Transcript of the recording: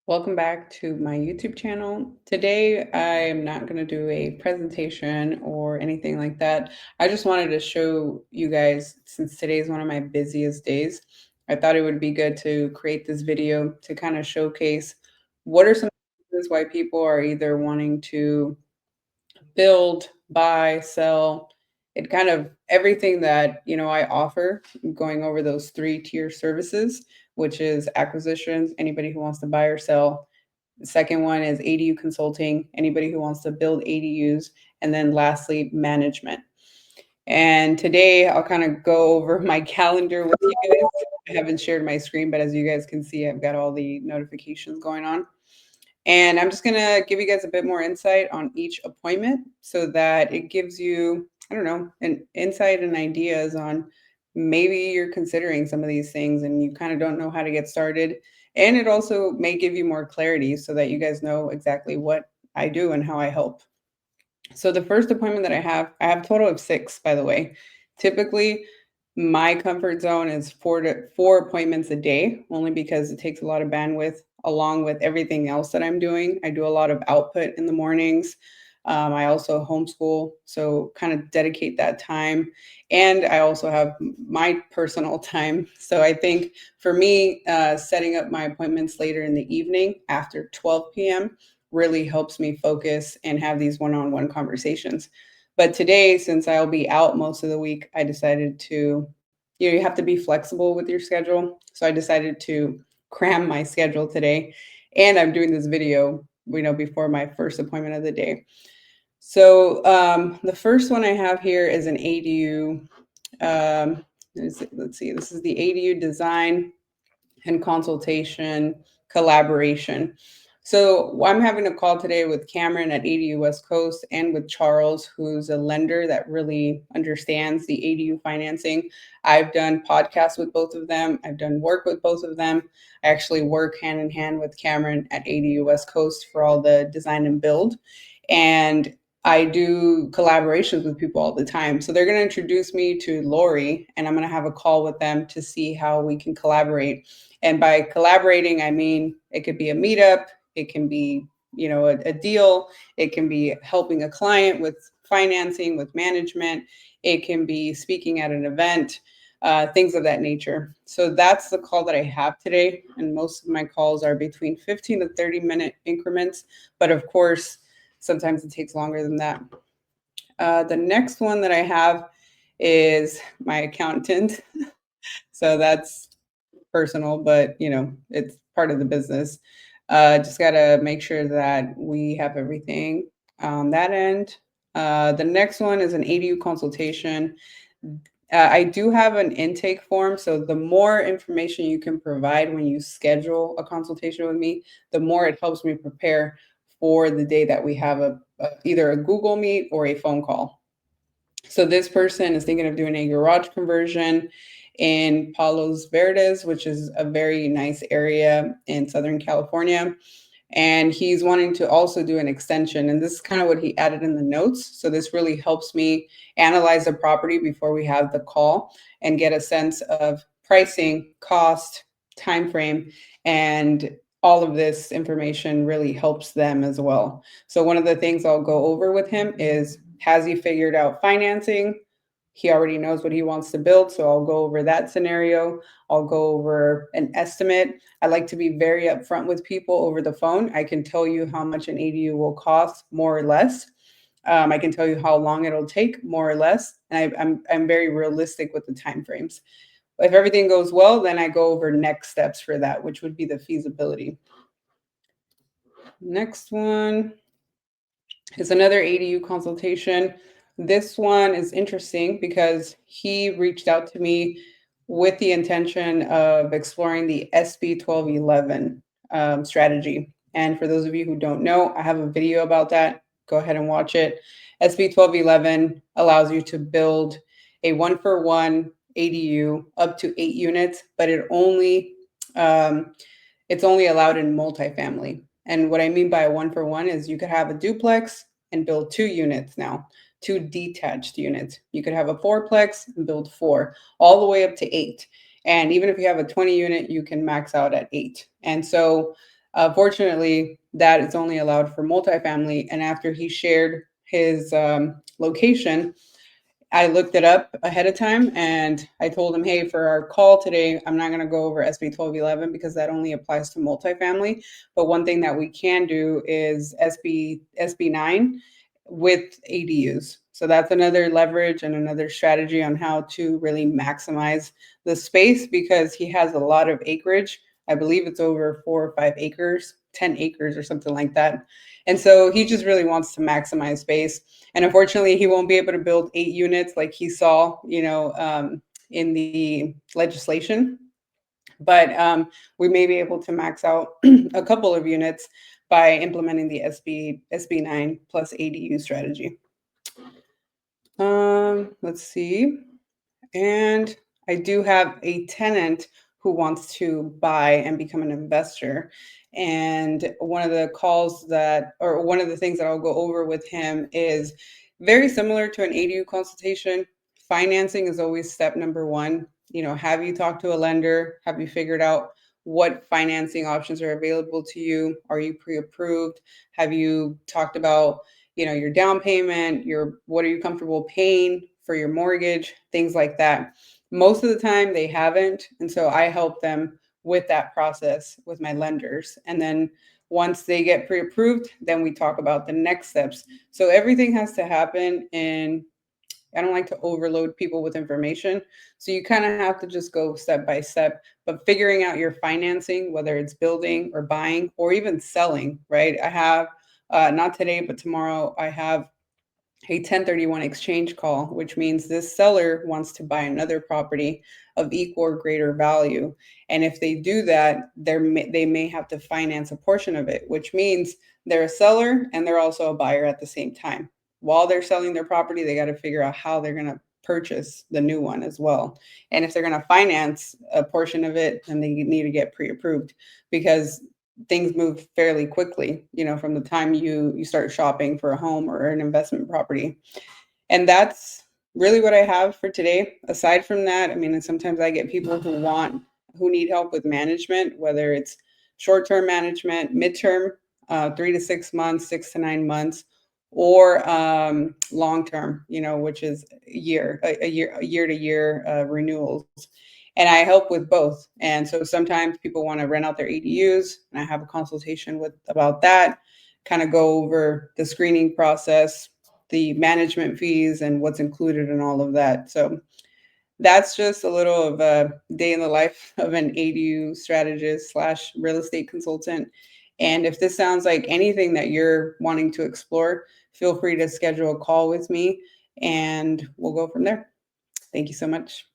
Welcome back to my YouTube channel. Today, I am not going to do a presentation or anything like that. I just wanted to show you guys, since today is one of my busiest days, I thought it would be good to create this video to kind of showcase what are some reasons why people are either wanting to build, buy, sell, it kind of everything that, I offer, going over those three-tier services, which is acquisitions, anybody who wants to buy or sell. The second one is ADU consulting, anybody who wants to build ADUs, and then lastly, management. And today I'll kind of go over my calendar with you guys. I haven't shared my screen, but as you guys can see, I've got all the notifications going on. And I'm just going to give you guys a bit more insight on each appointment so that it gives you, I don't know, an insight and ideas on maybe you're considering some of these things and you kind of don't know how to get started. And it also may give you more clarity so that you guys know exactly what I do and how I help. So the first appointment that I have a total of 6, by the way. Typically, my comfort zone is 4 appointments a day, only because it takes a lot of bandwidth along with everything else that I'm doing. I do a lot of output in the mornings. I also homeschool, so kind of dedicate that time. And I also have my personal time. So I think for me, setting up my appointments later in the evening after 12 p.m. really helps me focus and have these one-on-one conversations. But today, since I'll be out most of the week, I decided to, you have to be flexible with your schedule. So I decided to cram my schedule today. And I'm doing this video, before my first appointment of the day. So the first one I have here is an ADU. Let's see, this is the ADU design and consultation collaboration. So I'm having a call today with Cameron at ADU West Coast and with Charles, who's a lender that really understands the ADU financing. I've done podcasts with both of them. I've done work with both of them. I actually work hand in hand with Cameron at ADU West Coast for all the design and build. And I do collaborations with people all the time. So they're going to introduce me to Lori, and I'm going to have a call with them to see how we can collaborate. And by collaborating, I mean it could be a meetup, it can be, a deal, it can be helping a client with financing, with management, it can be speaking at an event, things of that nature. So that's the call that I have today. And most of my calls are between 15 to 30-minute increments. But of course, sometimes it takes longer than that. The next one that I have is my accountant. So that's personal, but it's part of the business. Just got to make sure that we have everything on that end. The next one is an ADU consultation. I do have an intake form, so the more information you can provide when you schedule a consultation with me, the more it helps me prepare for the day that we have either a Google Meet or a phone call. So this person is thinking of doing a garage conversion in Palos Verdes, which is a very nice area in Southern California. And he's wanting to also do an extension. And this is kind of what he added in the notes. So this really helps me analyze the property before we have the call and get a sense of pricing, cost, time frame, and all of this information really helps them as well. So one of the things I'll go over with him is, has he figured out financing? He already knows what he wants to build, so I'll go over that scenario. I'll go over an estimate. I like to be very upfront with people over the phone. I can tell you how much an ADU will cost, more or less. I can tell you how long it'll take, more or less. And I'm very realistic with the timeframes. If everything goes well, then I go over next steps for that, which would be the feasibility. Next one is another ADU consultation. This one is interesting because he reached out to me with the intention of exploring the SB 1211 strategy. And for those of you who don't know, I have a video about that. Go ahead and watch it. SB 1211 allows you to build a 1-for-1 ADU up to 8 units, but it's only allowed in multifamily. And what I mean by a 1-for-1 is you could have a duplex and build 2 units now, 2 detached units. You could have a 4-plex and build 4, all the way up to 8. And even if you have a 20 unit, you can max out at 8. And so Fortunately, that is only allowed for multifamily. And after he shared his location, I looked it up ahead of time and I told him, hey, for our call today, I'm not going to go over SB 1211 because that only applies to multifamily. But one thing that we can do is SB 9 with ADUs. So that's another leverage and another strategy on how to really maximize the space because he has a lot of acreage. I believe it's over 4 or 5 acres, 10 acres or something like that. And so he just really wants to maximize space. And unfortunately, he won't be able to build 8 units like he saw, in the legislation. But we may be able to max out a couple of units by implementing the SB 9 plus ADU strategy. Let's see. And I do have a tenant who wants to buy and become an investor. And one of the calls that, or one of the things that I'll go over with him is very similar to an ADU consultation. Financing is always step number one. Have you talked to a lender? Have you figured out what financing options are available to you? Are you pre-approved? Have you talked about your down payment, what are you comfortable paying for your mortgage, things like that. Most of the time they haven't. And so I help them with that process with my lenders. And then once they get pre-approved, then we talk about the next steps. So everything has to happen in I don't like to overload people with information. So you kind of have to just go step by step, but figuring out your financing, whether it's building or buying or even selling, right? I have, not today, but tomorrow, I have a 1031 exchange call, which means this seller wants to buy another property of equal or greater value. And if they do that, they may have to finance a portion of it, which means they're a seller and they're also a buyer at the same time. While they're selling their property, they got to figure out how they're going to purchase the new one as well. And if they're going to finance a portion of it, then they need to get pre-approved because things move fairly quickly, from the time you start shopping for a home or an investment property. And that's really what I have for today. Aside from that, I mean, sometimes I get people who need help with management, whether it's short-term management, midterm, 3 to 6 months, 6 to 9 months, or long-term, which is a year to year renewals. And I help with both. And so sometimes people want to rent out their ADUs, and I have a consultation about that, kind of go over the screening process, the management fees, and what's included in all of that. So that's just a little of a day in the life of an ADU strategist / real estate consultant. And if this sounds like anything that you're wanting to explore, feel free to schedule a call with me and we'll go from there. Thank you so much.